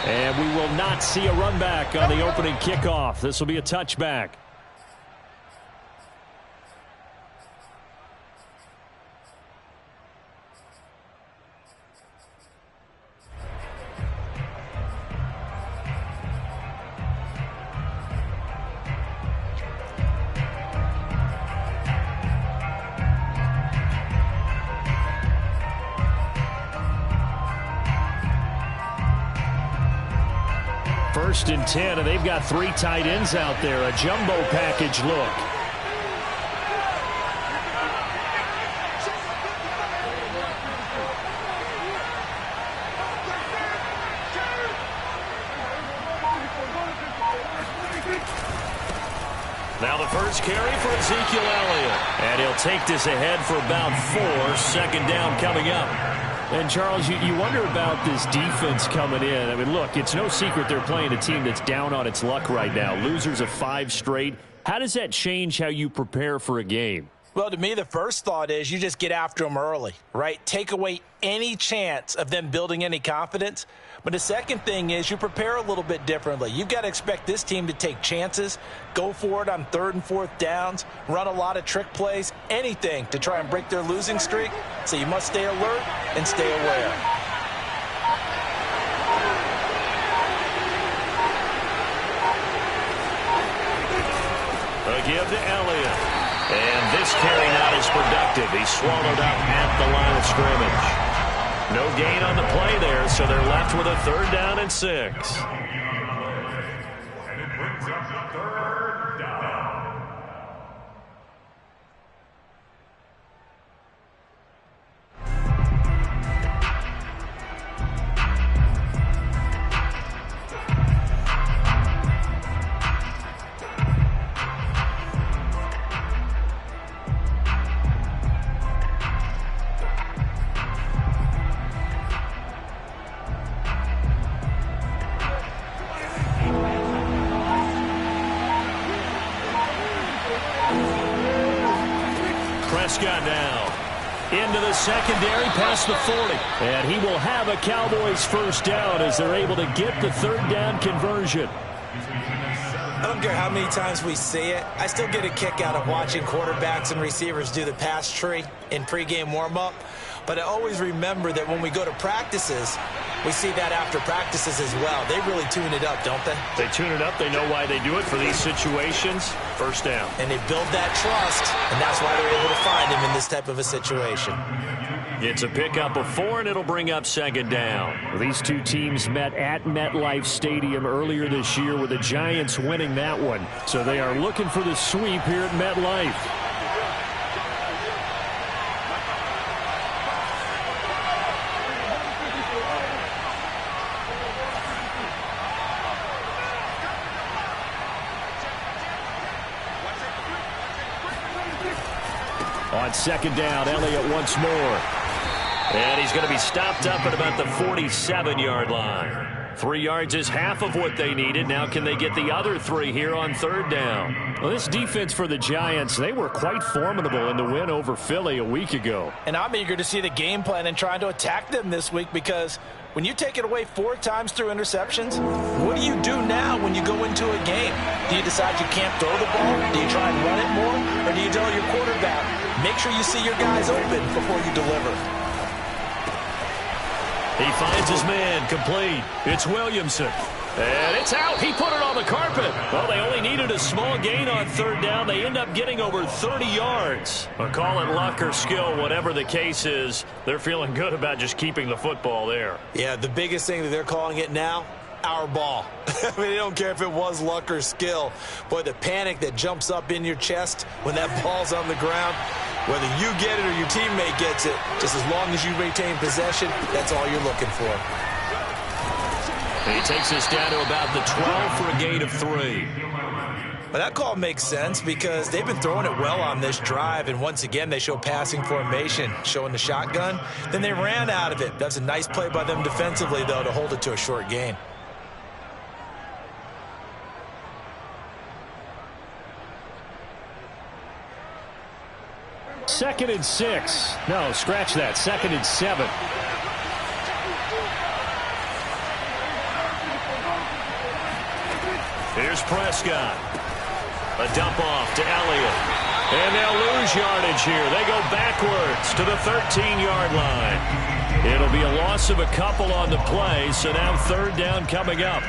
And we will not see a run back on the opening kickoff. This will be a touchback. First and 10, and they've got 3 tight ends out there. A jumbo package look. Now the first carry for Ezekiel Elliott. And he'll take this ahead for about 4. Second down coming up. And, Charles, you wonder about this defense coming in. I mean, look, it's no secret they're playing a team that's down on its luck right now. Losers of 5 straight. How does that change how you prepare for a game? Well, to me, the first thought is you just get after them early, right? Take away any chance of them building any confidence. But the second thing is you prepare a little bit differently. You've got to expect this team to take chances, go for it on 3rd and 4th downs, run a lot of trick plays, anything to try and break their losing streak. So you must stay alert and stay aware. A give to Elliott. And this carry not as productive. He's swallowed up at the line of scrimmage. No gain on the play there, so they're left with a 3rd down and 6. Prescott now into the secondary past the 40. And he will have a Cowboys first down as they're able to get the 3rd down conversion. I don't care how many times we see it. I still get a kick out of watching quarterbacks and receivers do the pass tree in pregame warm-up. But I always remember that when we go to practices, we see that after practices as well. They really tune it up, don't they? They tune it up. They know why they do it for these situations. First down. And they build that trust, and that's why they're able to find him in this type of a situation. It's a pickup of 4, and it'll bring up 2nd down. These two teams met at MetLife Stadium earlier this year with the Giants winning that one. So they are looking for the sweep here at MetLife. On 2nd down, Elliott once more. And he's going to be stopped up at about the 47-yard line. 3 yards is half of what they needed. Now can they get the other 3 here on 3rd down? Well, this defense for the Giants, they were quite formidable in the win over Philly a week ago. And I'm eager to see the game plan and trying to attack them this week, because when you take it away 4 times through interceptions, what do you do now when you go into a game? Do you decide you can't throw the ball? Do you try and run it more? Or do you tell your quarterback, make sure you see your guys open before you deliver? He finds his man, complete. It's Williamson. And it's out. He put it on the carpet. Well, they only needed a small gain on 3rd down. They end up getting over 30 yards. But call it luck or skill, whatever the case is, they're feeling good about just keeping the football there. Yeah, the biggest thing that they're calling it now, our ball. I mean, they don't care if it was luck or skill. Boy, the panic that jumps up in your chest when that ball's on the ground, whether you get it or your teammate gets it, just as long as you retain possession, that's all you're looking for. He takes us down to about the 12 for a gain of 3. But that call makes sense because they've been throwing it well on this drive, and once again they show passing formation, showing the shotgun. Then they ran out of it. That's a nice play by them defensively, though, to hold it to a short gain. Second and 6. No, scratch that. 2nd and 7. Here's Prescott. A dump off to Elliott. And they'll lose yardage here. They go backwards to the 13-yard line. It'll be a loss of a couple on the play, so now third down coming up.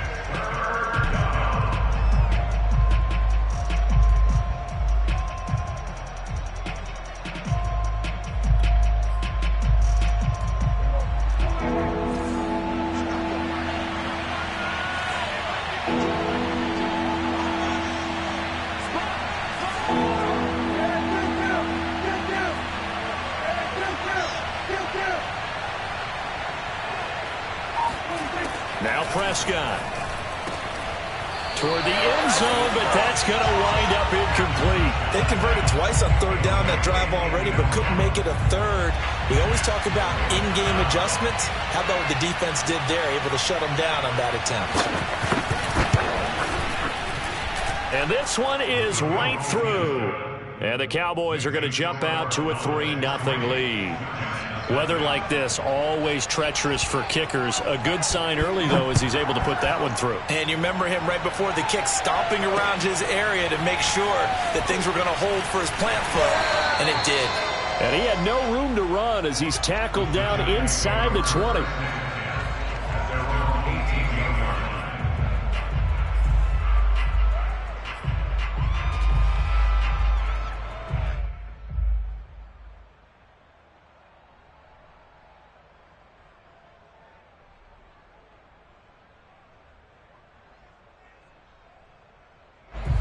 Now Prescott toward the end zone, but that's going to wind up incomplete. They converted twice on third down that drive already, but couldn't make it a third. We always talk about in-game adjustments. How about what the defense did there, able to shut them down on that attempt. And this one is right through. And the Cowboys are going to jump out to a 3-0 lead. Weather like this, always treacherous for kickers. A good sign early, though, as he's able to put that one through. And you remember him right before the kick stomping around his area to make sure that things were going to hold for his plant foot, and it did. And he had no room to run as he's tackled down inside the 20.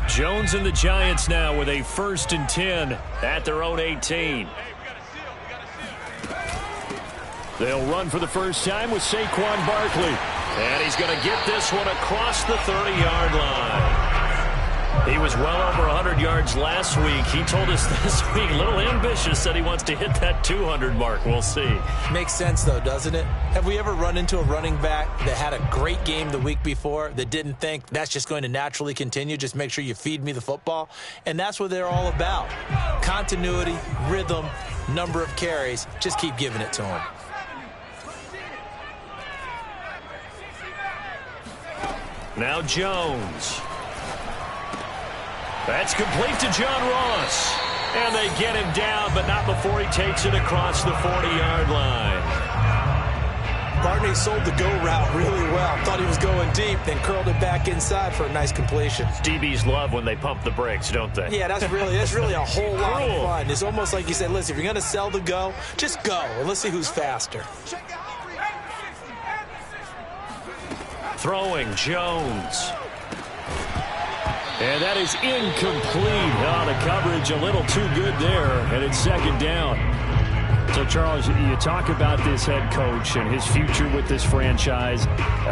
Jones and the Giants now with a 1st and 10 at their own 18. They'll run for the first time with Saquon Barkley. And he's going to get this one across the 30-yard line. He was well over 100 yards last week. He told us this week, a little ambitious, said he wants to hit that 200 mark. We'll see. Makes sense, though, doesn't it? Have we ever run into a running back that had a great game the week before that didn't think that's just going to naturally continue? Just make sure you feed me the football. And that's what they're all about. Continuity, rhythm, number of carries. Just keep giving it to him. Now Jones. That's complete to John Ross. And they get him down, but not before he takes it across the 40-yard line. Barney sold the go route really well. Thought he was going deep, then curled it back inside for a nice completion. DBs love when they pump the brakes, don't they? Yeah, that's really a whole lot of fun. It's almost like you said, listen, if you're going to sell the go, just go, and let's see who's faster. Throwing Jones. And that is incomplete. Oh, the coverage a little too good there, and it's second down. So, Charles, you talk about this head coach and his future with this franchise.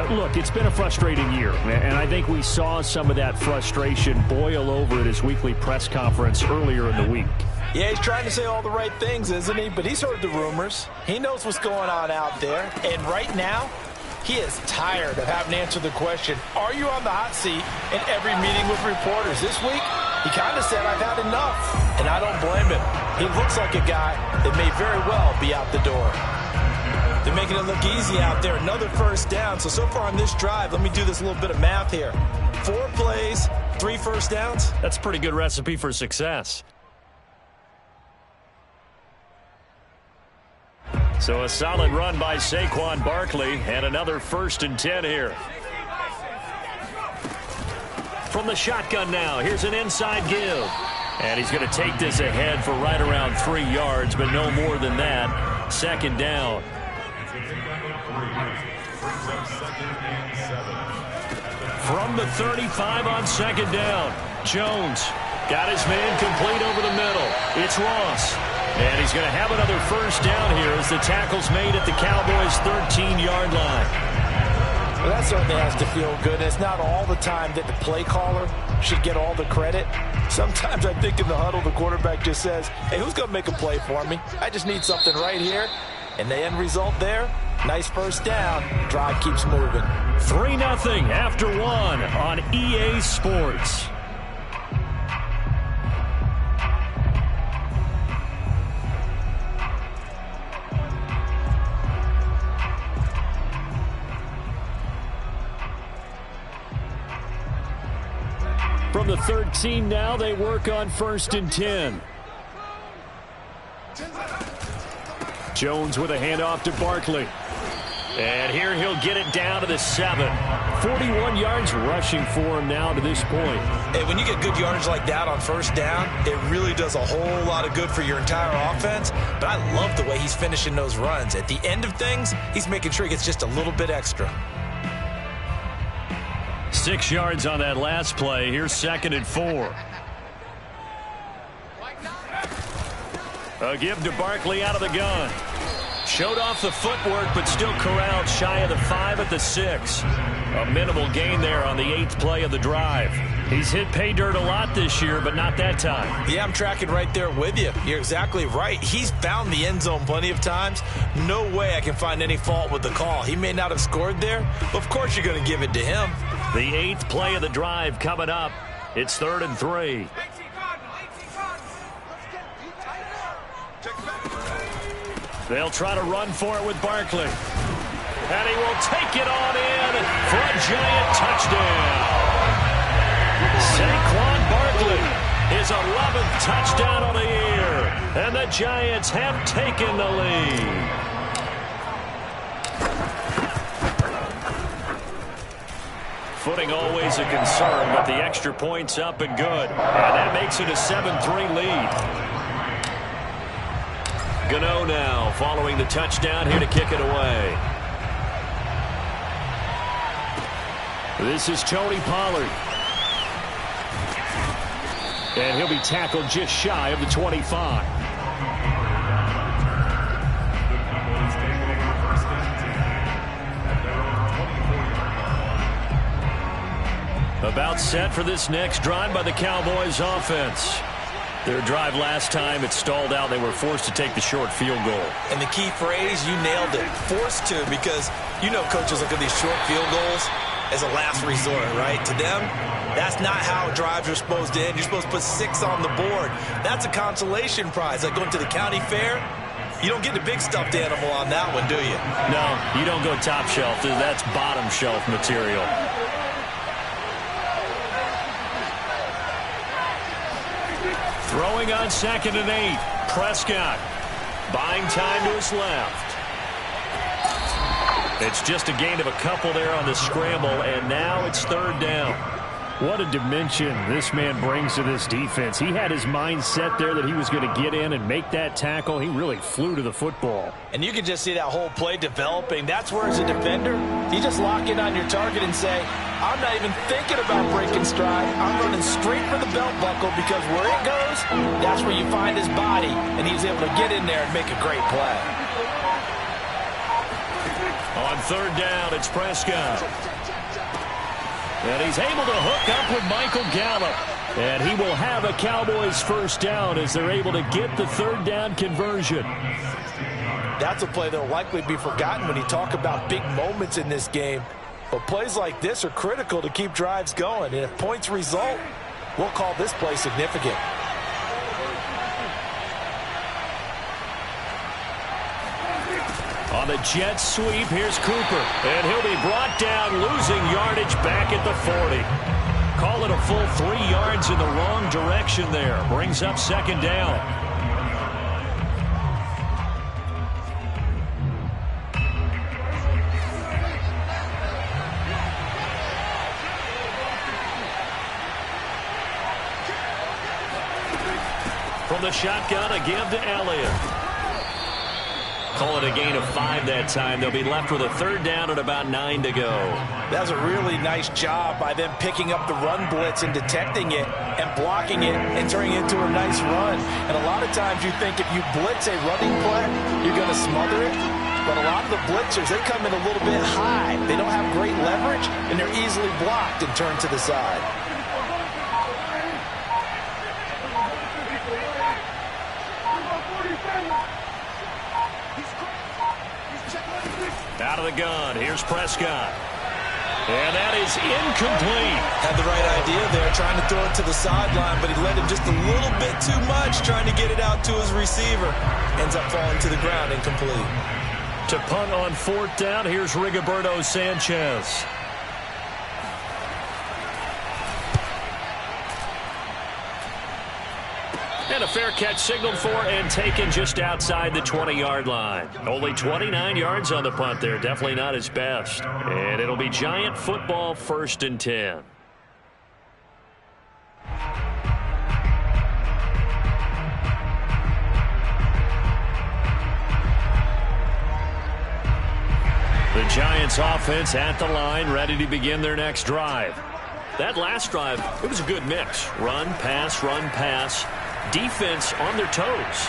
Look, it's been a frustrating year, and I think we saw some of that frustration boil over at his weekly press conference earlier in the week. Yeah, he's trying to say all the right things, isn't he? But he's heard the rumors. He knows what's going on out there. And right now, he is tired of having to answer the question, are you on the hot seat in every meeting with reporters? This week, he kind of said, I've had enough. And I don't blame him. He looks like a guy that may very well be out the door. They're making it look easy out there. Another first down. So far on this drive, let me do this little bit of math here. 4 plays, 3 first downs. That's a pretty good recipe for success. So a solid run by Saquon Barkley and another 1st and 10 here. From the shotgun now, here's an inside give. And he's going to take this ahead for right around 3 yards, but no more than that. Second down. From the 35 on second down, Jones got his man complete over the middle. It's Ross. And he's going to have another first down here as the tackle's made at the Cowboys' 13-yard line. Well, that certainly has to feel good. It's not all the time that the play caller should get all the credit. Sometimes I think in the huddle, the quarterback just says, hey, who's going to make a play for me? I just need something right here. And the end result there, nice first down. Drive keeps moving. 3-0 after 1 on EA Sports. From the 13 now, they work on 1st and 10. Jones with a handoff to Barkley. And here he'll get it down to the 7. 41 yards rushing for him now to this point. Hey, when you get good yardage like that on 1st down, it really does a whole lot of good for your entire offense. But I love the way he's finishing those runs. At the end of things, he's making sure he gets just a little bit extra. 6 yards on that last play. Here's 2nd and 4. A give to Barkley out of the gun. Showed off the footwork, but still corralled shy of the 5 at the 6. A minimal gain there on the 8th play of the drive. He's hit pay dirt a lot this year, but not that time. Yeah, I'm tracking right there with you. You're exactly right. He's found the end zone plenty of times. No way I can find any fault with the call. He may not have scored there, but of course you're going to give it to him. The 8th play of the drive coming up. It's 3rd and 3. They'll try to run for it with Barkley. And he will take it on in for a giant touchdown. Saquon Barkley, his 11th touchdown on the year. And the Giants have taken the lead. Footing always a concern, but the extra point's up and good. And that makes it a 7-3 lead. Gano now following the touchdown here to kick it away. This is Tony Pollard. And he'll be tackled just shy of the 25. About set for this next drive by the Cowboys offense. Their drive last time, it stalled out. They were forced to take the short field goal. And the key phrase, you nailed it, forced to, because you know coaches look at these short field goals as a last resort, right? To them, that's not how drives are supposed to end. You're supposed to put 6 on the board. That's a consolation prize. Like going to the county fair, you don't get the big stuffed animal on that one, do you? No, you don't go top shelf. That's bottom shelf material. Throwing on 2nd and 8. Prescott buying time to his left. It's just a gain of a couple there on the scramble, and now it's 3rd down. What a dimension this man brings to this defense. He had his mind set there that he was going to get in and make that tackle. He really flew to the football. And you can just see that whole play developing. That's where, as a defender, you just lock in on your target and say, I'm not even thinking about breaking stride. I'm running straight for the belt buckle, because where it goes, that's where you find his body. And he's able to get in there and make a great play. On 3rd down, it's Prescott. And he's able to hook up with Michael Gallup. And he will have a Cowboys 1st down as they're able to get the 3rd down conversion. That's a play that will likely be forgotten when you talk about big moments in this game. But plays like this are critical to keep drives going. And if points result, we'll call this play significant. On the jet sweep, here's Cooper. And he'll be brought down, losing yardage back at the 40. Call it a full 3 yards in the wrong direction there. Brings up 2nd down. From the shotgun, a give to Elliott. Call it a gain of 5 that time. They'll be left with a 3rd down and about 9 to go. That was a really nice job by them picking up the run blitz and detecting it and blocking it and turning it into a nice run. And a lot of times you think if you blitz a running play, you're going to smother it. But a lot of the blitzers, they come in a little bit high. They don't have great leverage, and they're easily blocked and turned to the side. Out of the gun, here's Prescott. And that is incomplete. Had the right idea there, trying to throw it to the sideline, but he led him just a little bit too much, trying to get it out to his receiver. Ends up falling to the ground, incomplete. To punt on 4th down, here's Rigoberto Sanchez. And a fair catch signaled for and taken just outside the 20-yard line. Only 29 yards on the punt there. Definitely not his best. And it'll be Giant football, 1st and 10. The Giants offense at the line, ready to begin their next drive. That last drive, it was a good mix. Run, pass, defense on their toes.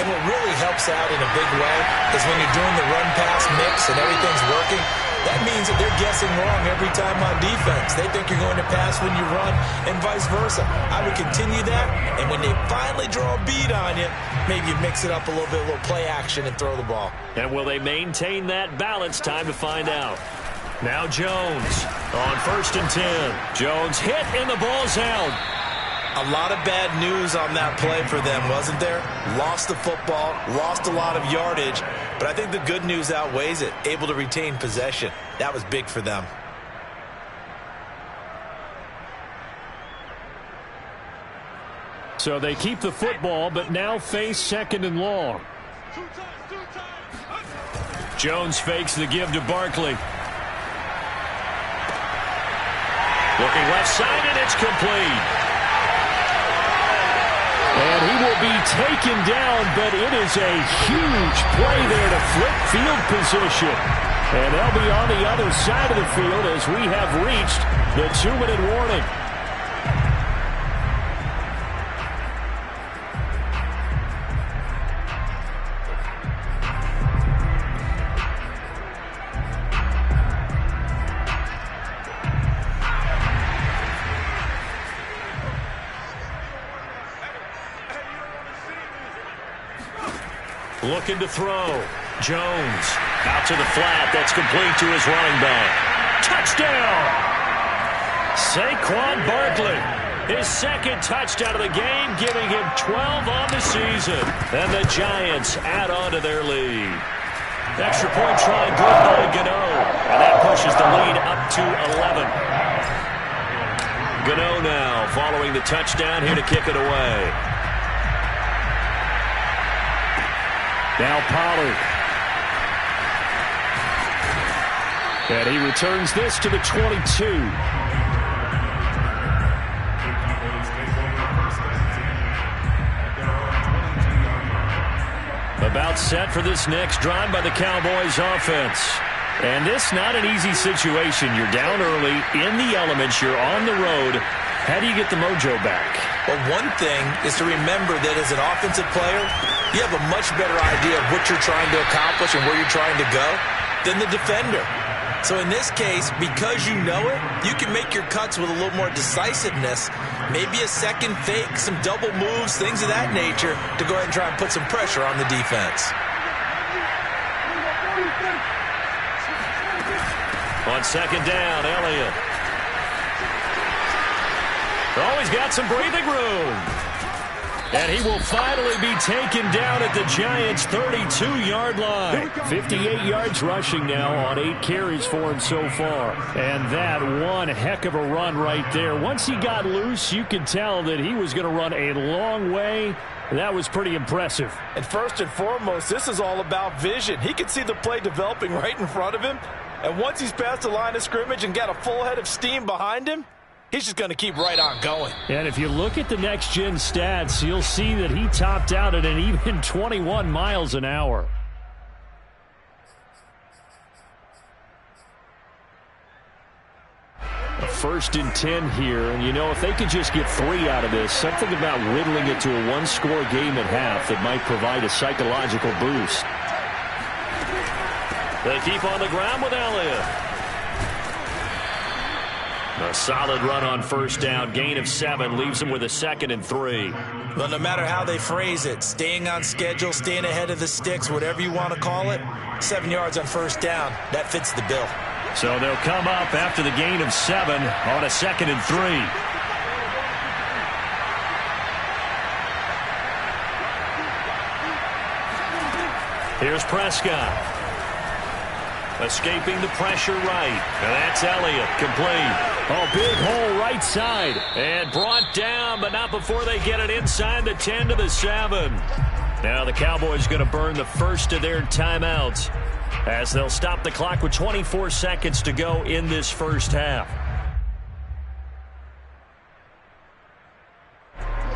And what really helps out in a big way is when you're doing the run-pass mix and everything's working, that means that they're guessing wrong every time on defense. They think you're going to pass when you run and vice versa. I would continue that, and when they finally draw a beat on you, maybe you mix it up a little bit, a little play action and throw the ball. And will they maintain that balance? Time to find out. Now Jones on 1st and 10. Jones hit and the ball's out. A lot of bad news on that play for them, wasn't there? Lost the football, lost a lot of yardage, but I think the good news outweighs it. Able to retain possession. That was big for them. So they keep the football, but now face 2nd and long. Jones fakes the give to Barkley. Looking left side, and it's complete. And he will be taken down, but it is a huge play there to flip field position. And they'll be on the other side of the field as we have reached the 2-minute warning. Looking to throw. Jones out to the flat. That's complete to his running back. Touchdown! Saquon Barkley. His 2nd touchdown of the game, giving him 12 on the season. And the Giants add on to their lead. Extra point try good by Gano. And that pushes the lead up to 11. Gano now following the touchdown, here to kick it away. Now Pollard. And he returns this to the 22. About set for this next drive by the Cowboys offense. And this not an easy situation. You're down early, in the elements, you're on the road. How do you get the mojo back? Well, one thing is to remember that as an offensive player, you have a much better idea of what you're trying to accomplish and where you're trying to go than the defender. So in this case, because you know it, you can make your cuts with a little more decisiveness, maybe a second fake, some double moves, things of that nature, to go ahead and try and put some pressure on the defense. On 2nd down, Elliott. Oh, he's got some breathing room. And he will finally be taken down at the Giants' 32-yard line. 58 yards rushing now on 8 carries for him so far. And that one heck of a run right there. Once he got loose, you could tell that he was going to run a long way. That was pretty impressive. And first and foremost, this is all about vision. He could see the play developing right in front of him. And once he's past the line of scrimmage and got a full head of steam behind him, he's just going to keep right on going. And if you look at the next-gen stats, you'll see that he topped out at an even 21 miles an hour. A 1st and 10 here, and you know, if they could just get 3 out of this, something about whittling it to a one-score game at half that might provide a psychological boost. They keep on the ground with Elliott. A solid run on 1st down. Gain of 7 leaves them with a 2nd and 3. Well, no matter how they phrase it, staying on schedule, staying ahead of the sticks, whatever you want to call it, 7 yards on 1st down, that fits the bill. So they'll come up after the gain of 7 on a 2nd and 3. Here's Prescott. Escaping the pressure right. And that's Elliott. Complete. Oh, big hole right side. And brought down, but not before they get it inside the 10 to the 7. Now the Cowboys going to burn the first of their timeouts as they'll stop the clock with 24 seconds to go in this first half.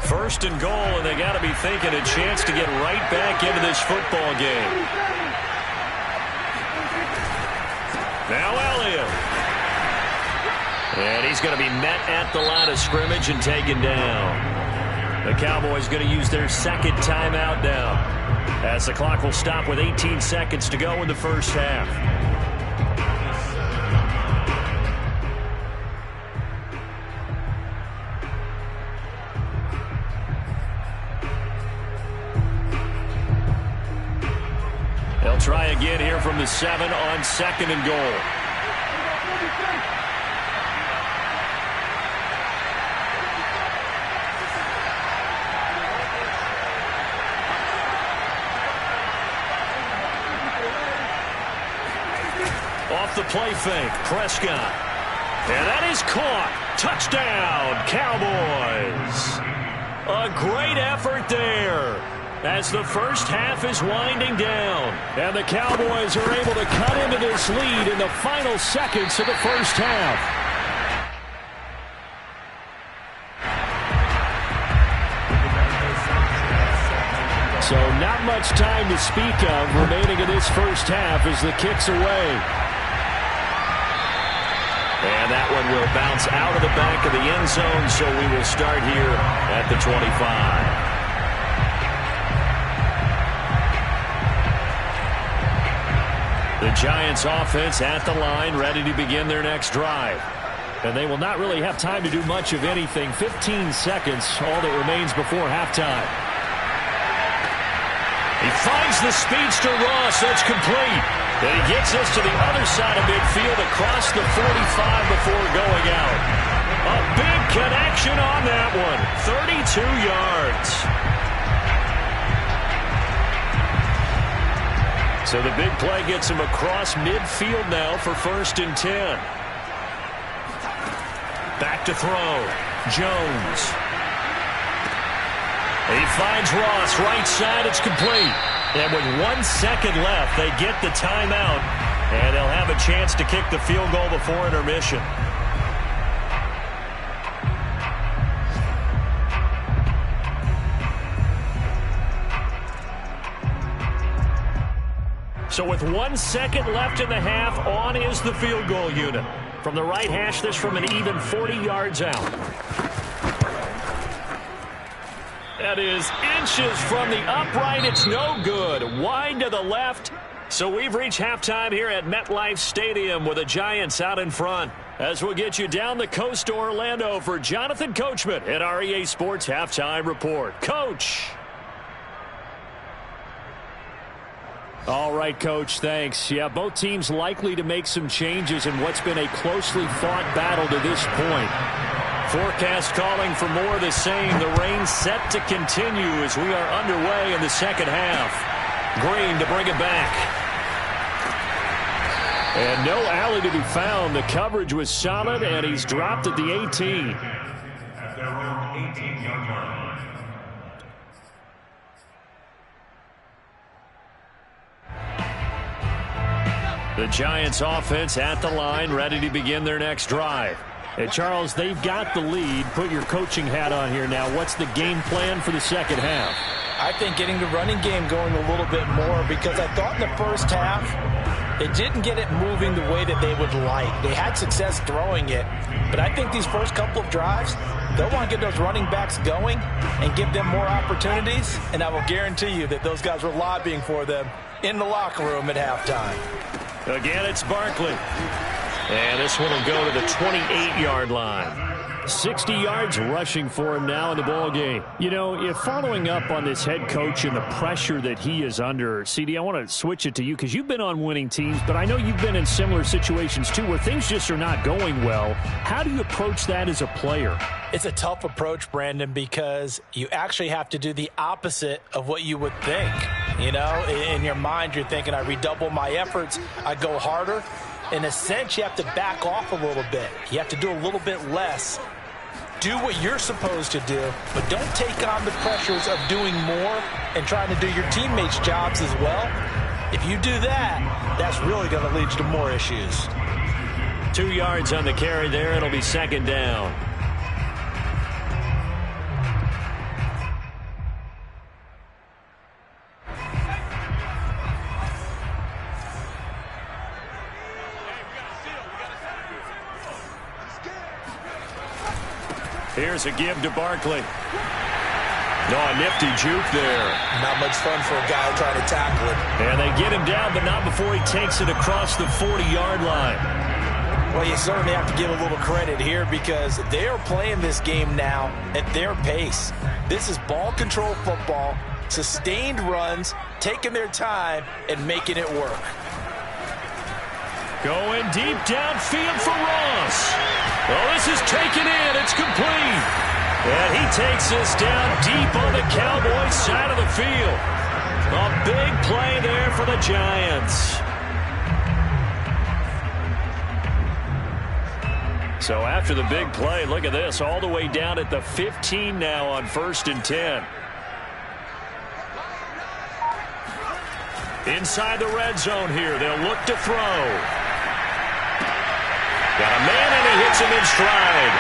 First and goal, and they got to be thinking a chance to get right back into this football game. Now Elliott. And he's going to be met at the line of scrimmage and taken down. The Cowboys going to use their second timeout now, as the clock will stop with 18 seconds to go in the first half. They'll try again here from the 7 on second and goal. Off the play fake, Prescott. And that is caught. Touchdown, Cowboys. A great effort there as the first half is winding down. And the Cowboys are able to cut into this lead in the final seconds of the first half. So not much time to speak of remaining in this first half as the kick's away. And that one will bounce out of the back of the end zone, so we will start here at the 25. The Giants offense at the line, ready to begin their next drive. And they will not really have time to do much of anything. 15 seconds, all that remains before halftime. He finds the speedster Ross. That's complete. And he gets us to the other side of midfield across the 45 before going out. A big connection on that one. 32 yards. So the big play gets him across midfield now for 1st and 10. Back to throw. Jones. He finds Ross right side. It's complete. And with 1 second left, they get the timeout, and they'll have a chance to kick the field goal before intermission. So with 1 second left in the half, on is the field goal unit. From the right hash, this from an even 40 yards out. That is inches from the upright. It's no good. Wide to the left. So we've reached halftime here at MetLife Stadium with the Giants out in front. As we'll get you down the coast to Orlando for Jonathan Coachman at our EA Sports Halftime Report. Coach. All right, Coach, thanks. Yeah, both teams likely to make some changes in what's been a closely fought battle to this point. Forecast calling for more of the same. The rain set to continue as we are underway in the second half. Green to bring it back. And no alley to be found. The coverage was solid, and he's dropped at the 18. At their own 18-yard line. The Giants offense at the line, ready to begin their next drive. And Charles, they've got the lead. Put your coaching hat on here now. What's the game plan for the second half? I think getting the running game going a little bit more, because I thought in the first half they didn't get it moving the way that they would like. They had success throwing it, but I think these first couple of drives, they'll want to get those running backs going and give them more opportunities, and I will guarantee you that those guys were lobbying for them in the locker room at halftime. Again, it's Barkley. And this one will go to the 28-yard line. 60 yards rushing for him now in the ball game. You know, if following up on this head coach and the pressure that he is under, CD, I want to switch it to you because you've been on winning teams, but I know you've been in similar situations too where things just are not going well. How do you approach that as a player? It's a tough approach, Brandon, because you actually have to do the opposite of what you would think. You know, in your mind, you're thinking, I redouble my efforts, I go harder. In a sense, you have to back off a little bit. You have to do a little bit less. Do what you're supposed to do, but don't take on the pressures of doing more and trying to do your teammates' jobs as well. If you do that, that's really going to lead to more issues. 2 yards on the carry there. It'll be second down. Here's a give to Barkley. No, a nifty juke there. Not much fun for a guy trying to tackle it. And they get him down, but not before he takes it across the 40-yard line. Well, you certainly have to give a little credit here because they are playing this game now at their pace. This is ball control football, sustained runs, taking their time, and making it work. Going deep downfield for Ross. Oh, this is taken in. It's complete. And he takes this down deep on the Cowboys side of the field. A big play there for the Giants. So after the big play, look at this. All the way down at the 15 now on 1st and 10. Inside the red zone here. They'll look to throw. Got a man, and he hits him in stride.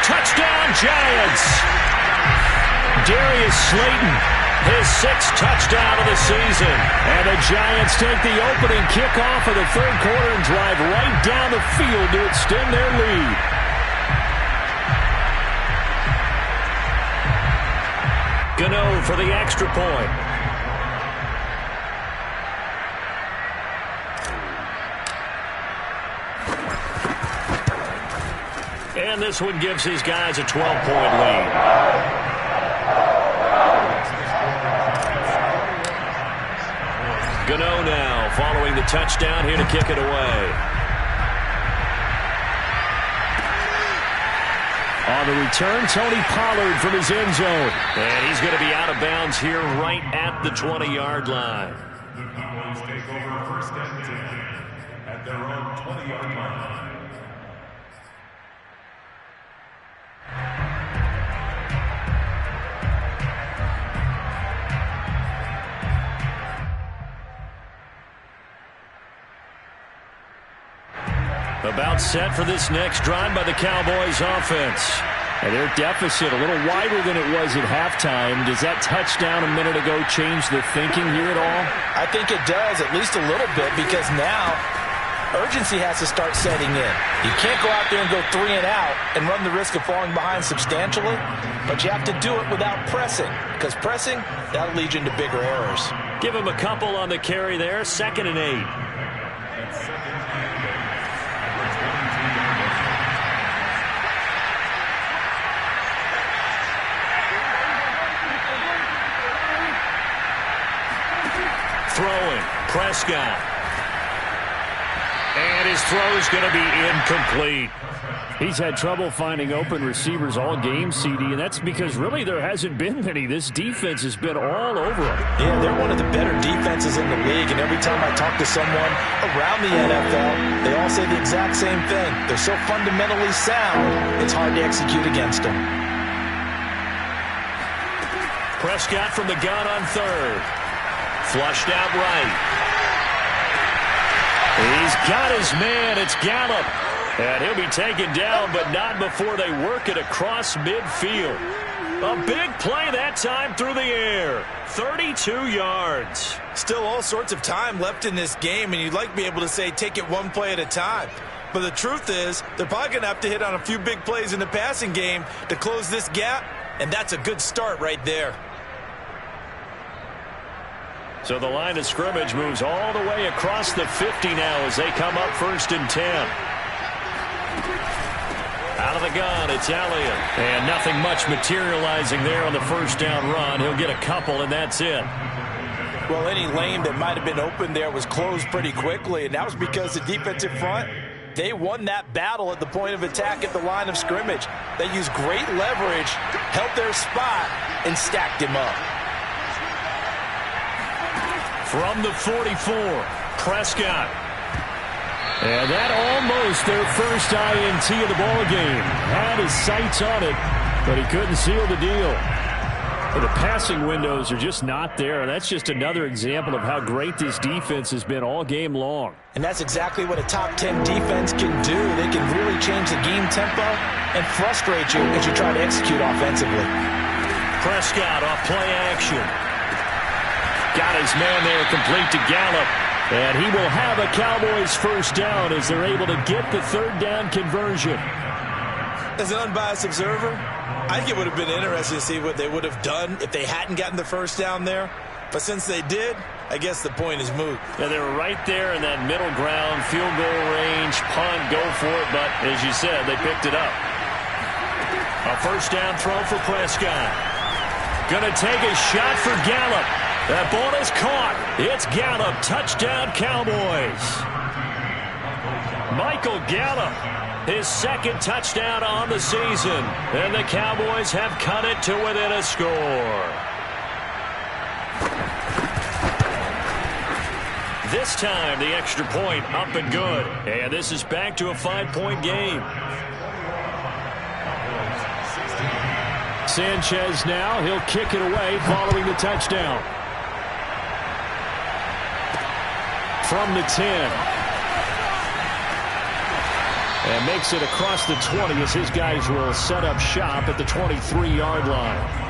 Touchdown, Giants. Darius Slayton, his 6th touchdown of the season. And the Giants take the opening kickoff of the 3rd quarter and drive right down the field to extend their lead. Gano for the extra point. And this one gives his guys a 12-point lead. Gano now following the touchdown here to kick it away. On the return, Tony Pollard from his end zone. And he's going to be out of bounds here right at the 20-yard line. The Cowboys take over 1st and 10 at their own 20-yard line. About set for this next drive by the Cowboys offense. And their deficit a little wider than it was at halftime. Does that touchdown a minute ago change the thinking here at all? I think it does, at least a little bit, because now urgency has to start setting in. You can't go out there and go 3 and out and run the risk of falling behind substantially, but you have to do it without pressing, because pressing, that'll lead you into bigger errors. Give him a couple on the carry there, 2nd and 8. Throwing, Prescott. And his throw is going to be incomplete. He's had trouble finding open receivers all game, CD, and that's because really there hasn't been many. This defense has been all over him. Yeah, they're one of the better defenses in the league, and every time I talk to someone around the NFL, they all say the exact same thing. They're so fundamentally sound, it's hard to execute against them. Prescott from the gun on 3rd. Flushed out right. He's got his man. It's Gallup. And he'll be taken down, but not before they work it across midfield. A big play that time through the air. 32 yards. Still all sorts of time left in this game, and you'd like to be able to say take it one play at a time. But the truth is, they're probably going to have to hit on a few big plays in the passing game to close this gap, and that's a good start right there. So the line of scrimmage moves all the way across the 50 now as they come up 1st and 10. Out of the gun, it's Elliott. And nothing much materializing there on the 1st down run. He'll get a couple, and that's it. Well, any lane that might have been open there was closed pretty quickly, and that was because the defensive front, they won that battle at the point of attack at the line of scrimmage. They used great leverage, held their spot, and stacked him up. From the 44, Prescott. And that almost their first INT of the ball game. Had his sights on it, but he couldn't seal the deal. The passing windows are just not there. That's just another example of how great this defense has been all game long. And that's exactly what a top 10 defense can do. They can really change the game tempo and frustrate you as you try to execute offensively. Prescott off play action. Got his man there complete to Gallup. And he will have a Cowboys first down as they're able to get the third down conversion. As an unbiased observer, I think it would have been interesting to see what they would have done if they hadn't gotten the first down there. But since they did, I guess the point is moot. Yeah, they were right there in that middle ground, field goal range, punt, go for it. But as you said, they picked it up. A first down throw for Prescott. Going to take a shot for Gallup. That ball is caught. It's Gallup. Touchdown, Cowboys. Michael Gallup, his second touchdown on the season. And the Cowboys have cut it to within a score. This time, the extra point up and good. And this is back to a 5-point game. Sanchez now. He'll kick it away following the touchdown. From the 10. And makes it across the 20 as his guys will set up shop at the 23-yard line.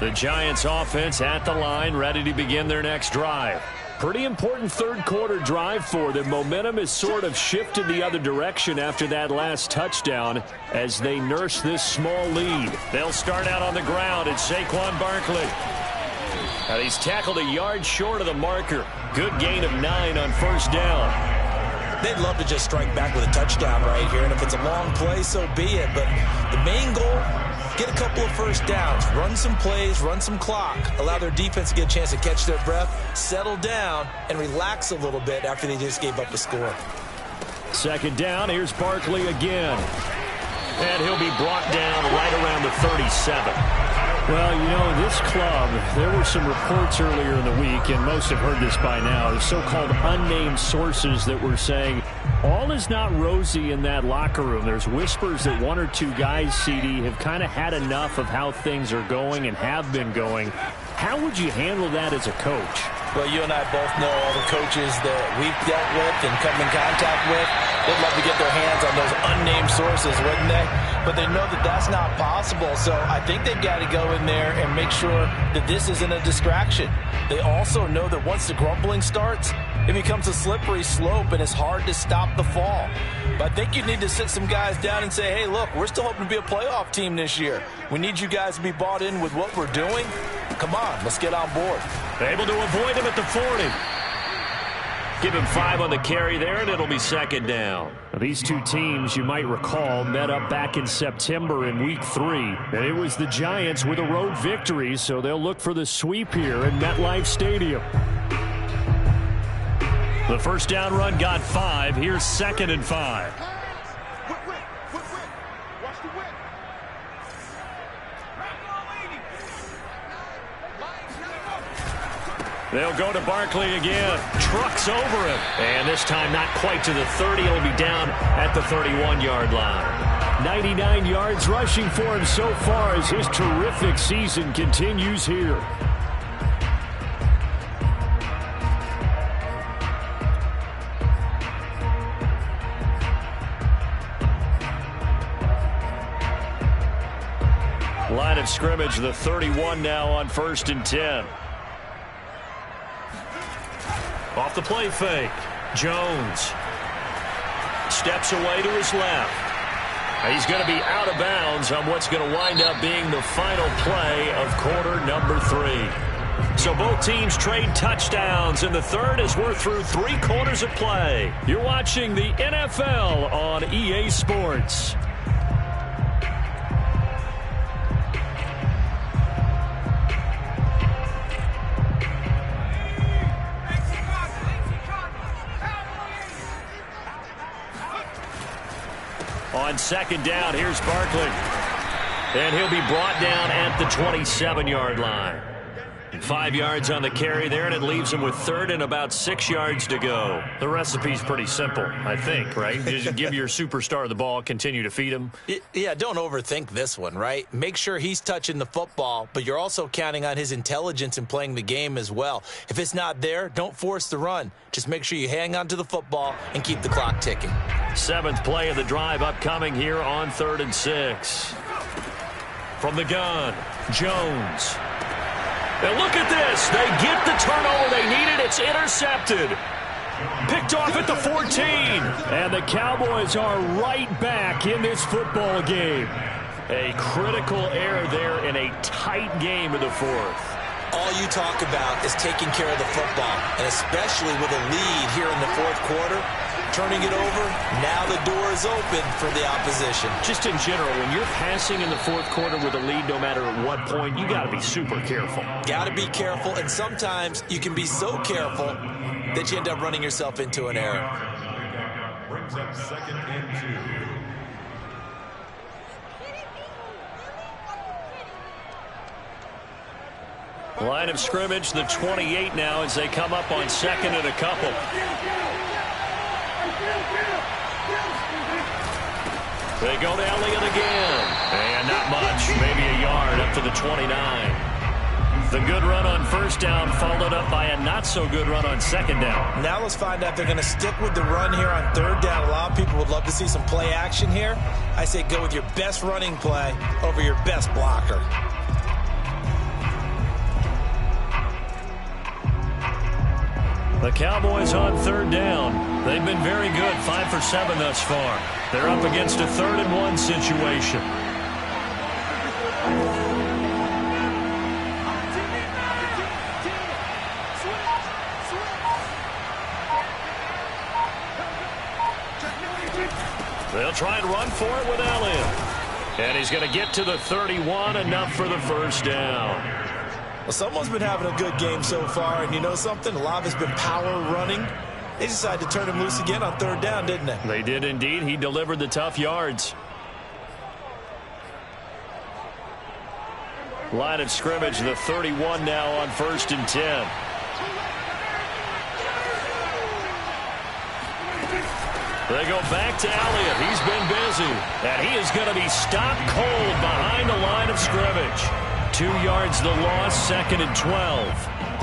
The Giants offense at the line, ready to begin their next drive. Pretty important third quarter drive for them. Momentum has sort of shifted the other direction after that last touchdown as they nurse this small lead. They'll start out on the ground. It's Saquon Barkley. And he's tackled a yard short of the marker. Good gain of 9 on first down. They'd love to just strike back with a touchdown right here, and if it's a long play, so be it. But the main goal, get a couple of first downs, run some plays, run some clock, allow their defense to get a chance to catch their breath, settle down, and relax a little bit after they just gave up the score. Second down, here's Barkley again. And he'll be brought down right around the 37. Well, you know, this club, there were some reports earlier in the week, and most have heard this by now, so-called unnamed sources that were saying all is not rosy in that locker room. There's whispers that one or two guys, CD, have kind of had enough of how things are going and have been going. How would you handle that as a coach? Well, you and I both know all the coaches that we've dealt with and come in contact with. They'd love to get their hands on those unnamed sources, wouldn't they? But they know that that's not possible, so I think they've got to go in there and make sure that this isn't a distraction. They also know that once the grumbling starts, it becomes a slippery slope, and it's hard to stop the fall. But I think you need to sit some guys down and say, hey, look, we're still hoping to be a playoff team this year. We need you guys to be bought in with what we're doing. Come on, let's get on board. Able to avoid him at the 40. Give him 5 on the carry there, and it'll be second down. Now, these two teams, you might recall, met up back in September in Week 3. And it was the Giants with a road victory, so they'll look for the sweep here in MetLife Stadium. The first down run got 5. Here's 2nd and 5. They'll go to Barkley again. Trucks over him. And this time not quite to the 30. He'll be down at the 31-yard line. 99 yards rushing for him so far as his terrific season continues here. Line of scrimmage, the 31 now on 1st and 10. Off the play fake. Jones steps away to his left. He's going to be out of bounds on what's going to wind up being the final play of quarter number 3. So both teams trade touchdowns in the third as we're through 3 quarters of play. You're watching the NFL on EA Sports. On second down, here's Barkley. And he'll be brought down at the 27-yard line. 5 yards on the carry there, and it leaves him with third and about 6 yards to go. The recipe's pretty simple, I think, right? Just give your superstar the ball, continue to feed him. Yeah, don't overthink this one, right? Make sure he's touching the football, but you're also counting on his intelligence in playing the game as well. If it's not there, don't force the run. Just make sure you hang on to the football and keep the clock ticking. 7th play of the drive upcoming here on 3rd and 6. From the gun, Jones. And look at this. They get the turnover they needed. It's intercepted. Picked off at the 14. And the Cowboys are right back in this football game. A critical error there in a tight game in the 4th. All you talk about is taking care of the football, and especially with a lead here in the 4th quarter, turning it over, now the door is open for the opposition. Just in general, when you're passing in the 4th quarter with a lead, no matter at what point, you got to be super careful. Got to be careful, and sometimes you can be so careful that you end up running yourself into an error. Brings up 2nd and 2. Line of scrimmage, the 28 now as they come up on 2nd and a couple. They go to Elliott again. And not much, maybe a yard up to the 29. The good run on 1st down followed up by a not-so-good run on 2nd down. Now let's find out if they're going to stick with the run here on 3rd down. A lot of people would love to see some play action here. I say go with your best running play over your best blocker. The Cowboys on 3rd down. They've been very good, 5 for 7 thus far. They're up against a 3rd and 1 situation. They'll try and run for it with Elliott. And he's going to get to the 31, enough for the 1st down. Well, someone's been having a good game so far, and you know something? A lot of it's been power running. They decided to turn him loose again on 3rd down, didn't they? They did indeed. He delivered the tough yards. Line of scrimmage, the 31 now on 1st and 10. They go back to Elliott. He's been busy. And he is going to be stopped cold behind the line of scrimmage. 2 yards the loss, 2nd and 12.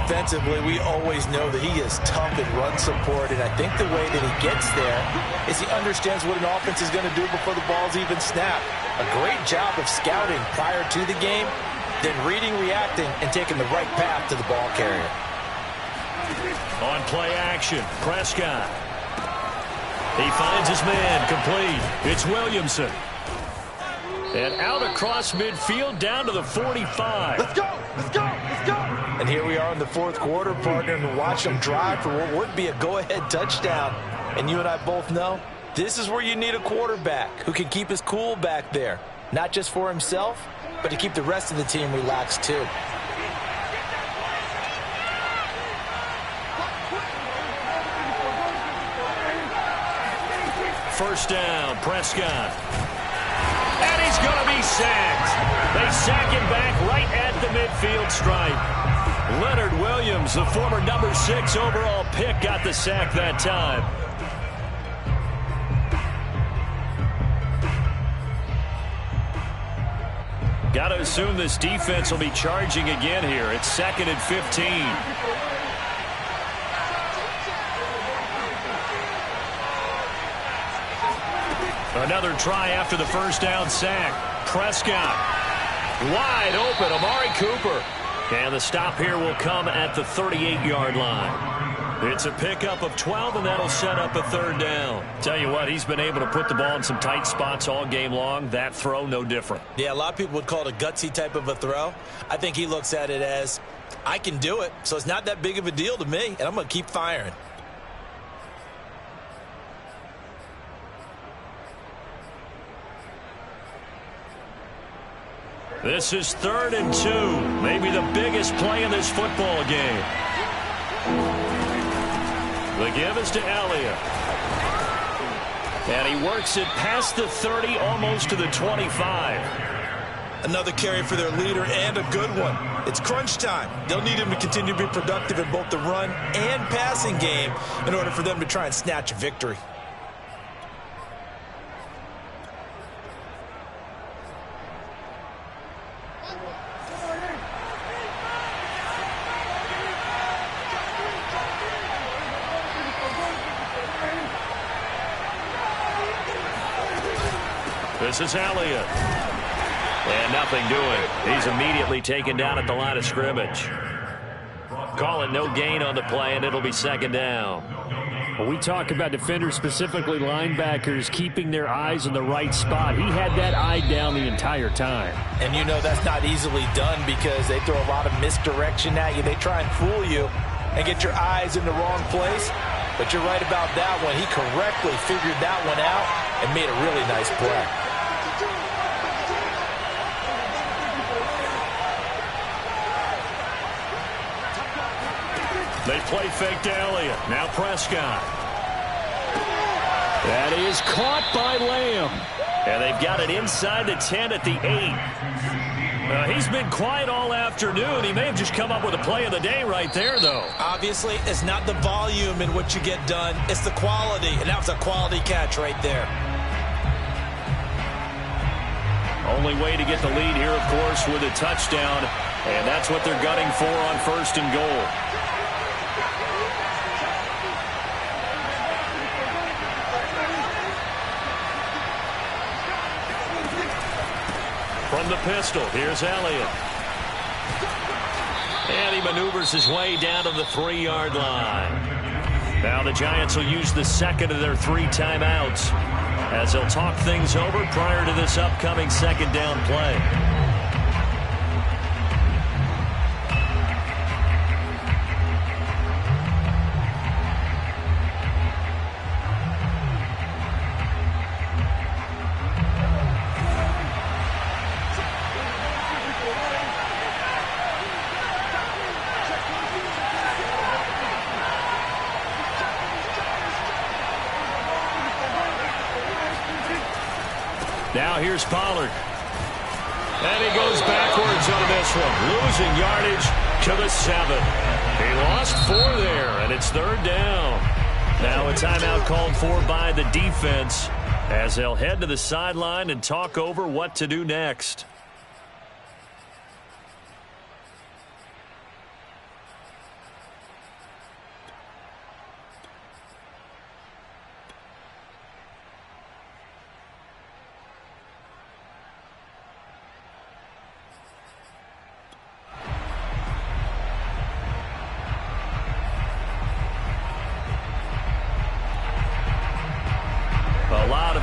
Defensively, we always know that he is tough in run support, and I think the way that he gets there is he understands what an offense is going to do before the ball's even snapped. A great job of scouting prior to the game, then reading, reacting, and taking the right path to the ball carrier. On play action, Prescott. He finds his man, complete. It's Williamson. And out across midfield, down to the 45. Let's go! Let's go! Let's go! And here we are in the 4th quarter, partner, and watch them drive for what would be a go-ahead touchdown. And you and I both know this is where you need a quarterback who can keep his cool back there. Not just for himself, but to keep the rest of the team relaxed too. First down, Prescott. And he's going to be sacked. They sack him back right at the midfield stripe. Leonard Williams, the former number 6 overall pick, got the sack that time. Got to assume this defense will be charging again here. It's 2nd and 15. Another try after the first down sack. Prescott wide open. Amari Cooper. And the stop here will come at the 38-yard line. It's a pickup of 12, and that'll set up a 3rd down. Tell you what, he's been able to put the ball in some tight spots all game long. That throw, no different. Yeah, a lot of people would call it a gutsy type of a throw. I think he looks at it as, I can do it, so it's not that big of a deal to me, and I'm going to keep firing. This is 3rd and 2. Maybe the biggest play in this football game. The give is to Elliott. And he works it past the 30, almost to the 25. Another carry for their leader, and a good one. It's crunch time. They'll need him to continue to be productive in both the run and passing game in order for them to try and snatch a victory. This is Elliott. And nothing doing. He's immediately taken down at the line of scrimmage. Calling no gain on the play, and it'll be second down. Well, we talk about defenders, specifically linebackers, keeping their eyes in the right spot. He had that eye down the entire time. And you know that's not easily done because they throw a lot of misdirection at you. They try and fool you and get your eyes in the wrong place. But you're right about that one. He correctly figured that one out and made a really nice play. They play fake to Elliott. Now Prescott. That is caught by Lamb. And they've got it inside the 10 at the 8. He's been quiet all afternoon. He may have just come up with a play of the day right there, though. Obviously, it's not the volume in what you get done. It's the quality, and that was a quality catch right there. Only way to get the lead here, of course, with a touchdown. And that's what they're gunning for on 1st and goal. From the pistol, here's Elliott. And he maneuvers his way down to the 3-yard line. Now the Giants will use the second of their 3 timeouts as they'll talk things over prior to this upcoming second down play. Now here's Pollard. And he goes backwards on this one, losing yardage to the 7. He lost 4 there, and it's 3rd down. Now a timeout called for by the defense as they'll head to the sideline and talk over what to do next.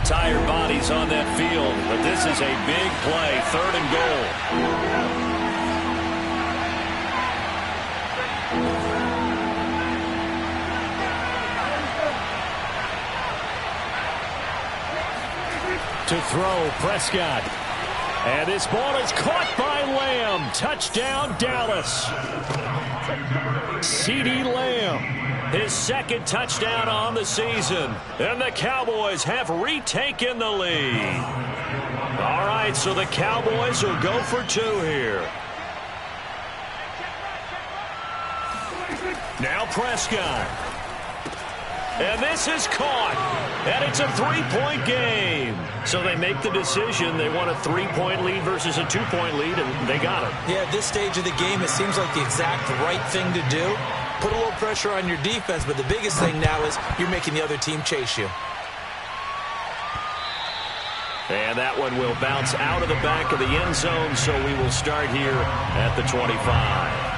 Tired bodies on that field, but this is a big play, 3rd and goal. To throw, Prescott. And this ball is caught by Lamb. Touchdown, Dallas. CeeDee Lamb. His 2nd touchdown on the season. And the Cowboys have retaken the lead. All right, so the Cowboys will go for 2 here. Now Prescott. And this is caught. And it's a 3-point game. So they make the decision. They want a 3-point lead versus a 2-point lead, and they got it. Yeah, at this stage of the game, it seems like the exact right thing to do. Put a little pressure on your defense, but the biggest thing now is you're making the other team chase you. And that one will bounce out of the back of the end zone, so we will start here at the 25.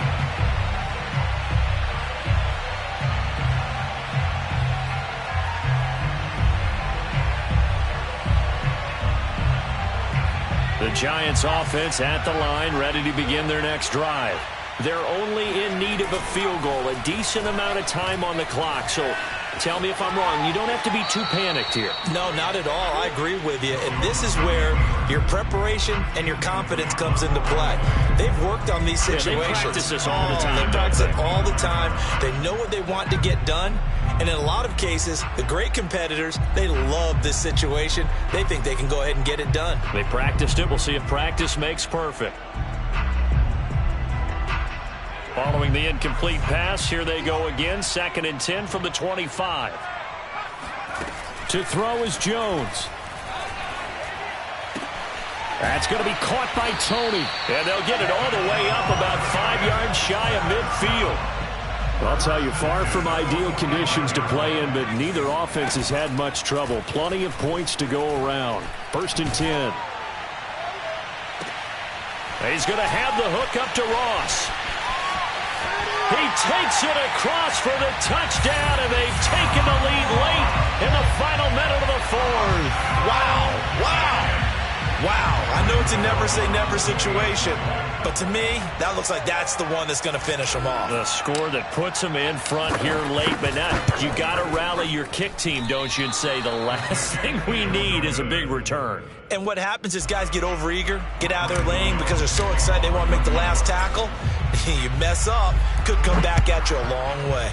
The Giants offense at the line, ready to begin their next drive. They're only in need of a field goal, a decent amount of time on the clock. So Tell me if I'm wrong. You don't have to be too panicked here. No, not at all. I agree with you. And this is where your preparation and your confidence comes into play. They've worked on these situations. They practice this all the time. They practice it all the time. They know what they want to get done. And in a lot of cases, the great competitors, they love this situation. They think they can go ahead and get it done. They practiced it. We'll see if practice makes perfect. Following the incomplete pass, here they go again. 2nd and 10 from the 25. To throw is Jones. That's going to be caught by Tony. And they'll get it all the way up about 5 yards shy of midfield. I'll tell you, far from ideal conditions to play in, but neither offense has had much trouble. Plenty of points to go around. 1st and 10. He's going to have the hook up to Ross. He takes it across for the touchdown, and they've taken the lead late in the final minute of the 4th. Wow, wow. Wow, I know it's a never-say-never situation, but to me, that looks like that's the one that's going to finish them off. The score that puts them in front here late, but now you got to rally your kick team, don't you, and say the last thing we need is a big return. And what happens is guys get overeager, get out of their lane because they're so excited they want to make the last tackle. You mess up, could come back at you a long way.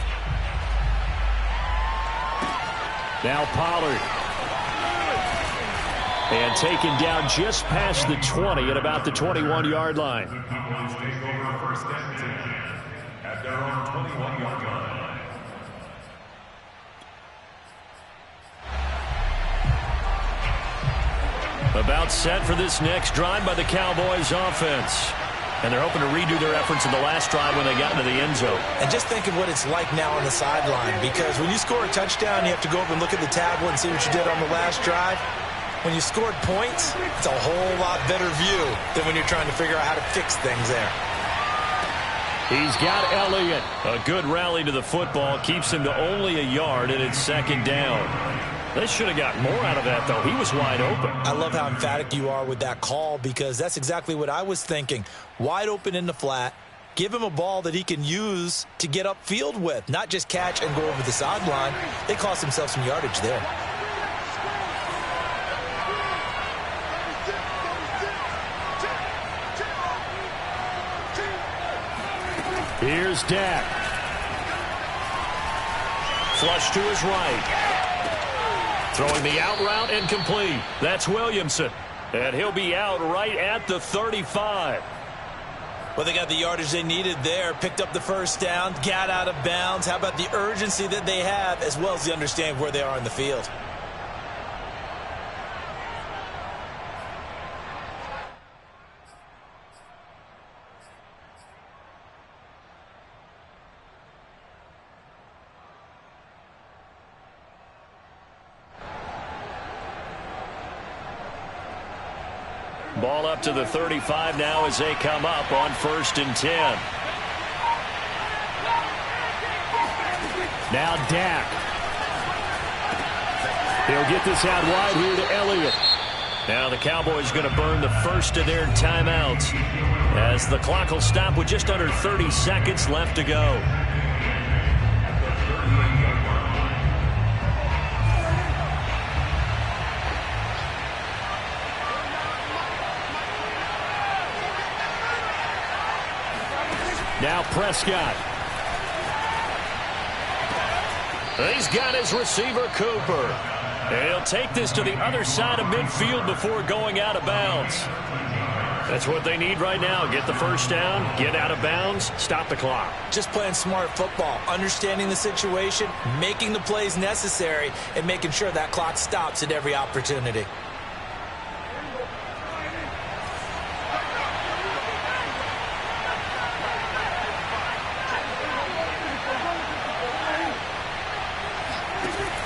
Now Pollard. And taken down just past the 20 at about the 21-yard line. The Cowboys take over 1st and 10 at their own 21-yard line. About set for this next drive by the Cowboys offense. And they're hoping to redo their efforts in the last drive when they got into the end zone. And just think of what it's like now on the sideline, because when you score a touchdown, you have to go over and look at the tablet and see what you did on the last drive. When you scored points, it's a whole lot better view than when you're trying to figure out how to fix things there. He's got Elliott. A good rally to the football. Keeps him to only a yard, and it's 2nd down. They should have got more out of that, though. He was wide open. I love how emphatic you are with that call, because that's exactly what I was thinking. Wide open in the flat. Give him a ball that he can use to get upfield with, not just catch and go over the sideline. They cost themselves some yardage there. Here's Dak. Flush to his right. Throwing the out route incomplete. That's Williamson. And he'll be out right at the 35. Well, they got the yardage they needed there. Picked up the 1st down. Got out of bounds. How about the urgency that they have, as well as the understanding where they are in the field? Ball up to the 35 now as they come up on 1st and 10. Now Dak. He'll get this out wide here to Elliott. Now the Cowboys going to burn the first of their timeouts as the clock will stop with just under 30 seconds left to go. Now Prescott. He's got his receiver, Cooper. And he'll take this to the other side of midfield before going out of bounds. That's what they need right now. Get the 1st down, get out of bounds, stop the clock. Just playing smart football, understanding the situation, making the plays necessary, and making sure that clock stops at every opportunity.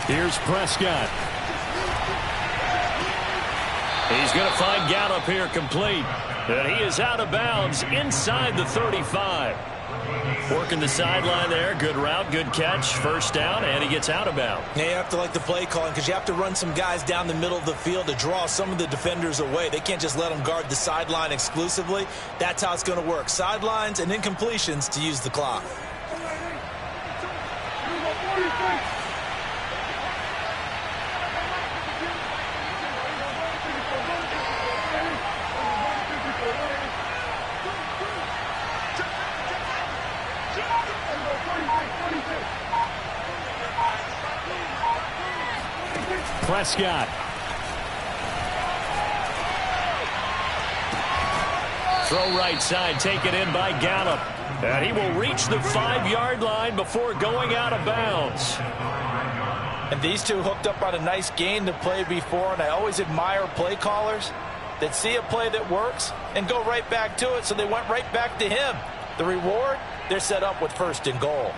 Here's Prescott. He's going to find Gallup here complete. And he is out of bounds inside the 35. Working the sideline there. Good route, good catch. 1st down, and he gets out of bounds. Now you have to like the play calling, because you have to run some guys down the middle of the field to draw some of the defenders away. They can't just let them guard the sideline exclusively. That's how it's going to work. Sidelines and incompletions to use the clock. Prescott. Throw right side, taken in by Gallup. And he will reach the 5-yard line before going out of bounds. And these two hooked up on a nice gain to play before, and I always admire play callers that see a play that works and go right back to it, so they went right back to him. The reward, they're set up with 1st and goal.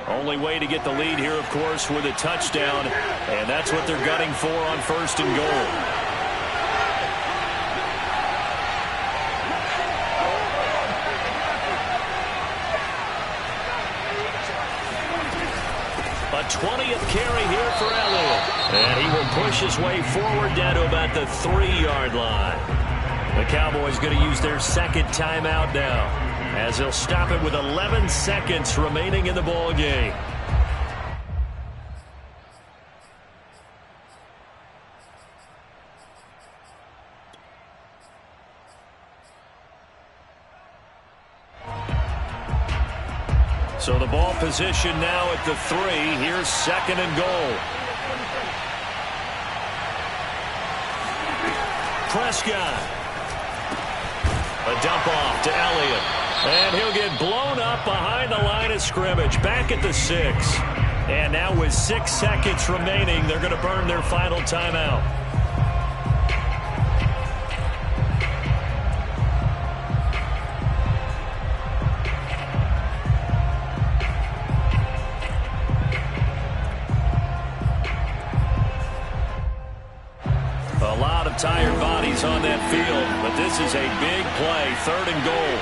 Only way to get the lead here, of course, with a touchdown, and that's what they're gunning for on 1st and goal. A 20th carry here for Elliott. And he will push his way forward down to about the 3-yard line. The Cowboys going to use their 2nd timeout now, as they'll stop it with 11 seconds remaining in the ball game. So the ball position now at the 3. Here's 2nd and goal. Prescott. A dump off to Elliott. And he'll get blown up behind the line of scrimmage. Back at the 6. And now with 6 seconds remaining, they're going to burn their final timeout. A lot of tired bodies on that field, but this is a big play, 3rd and goal.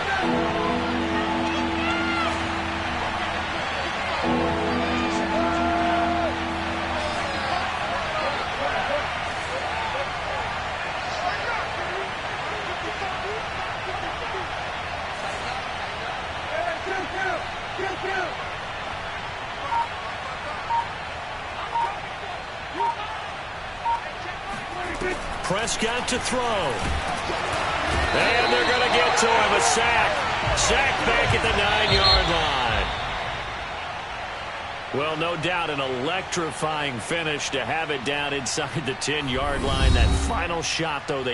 Prescott to throw. And they're going to get to him. A sack. Sack back at the 9-yard line. Well, no doubt an electrifying finish to have it down inside the 10-yard line. That final shot, though, they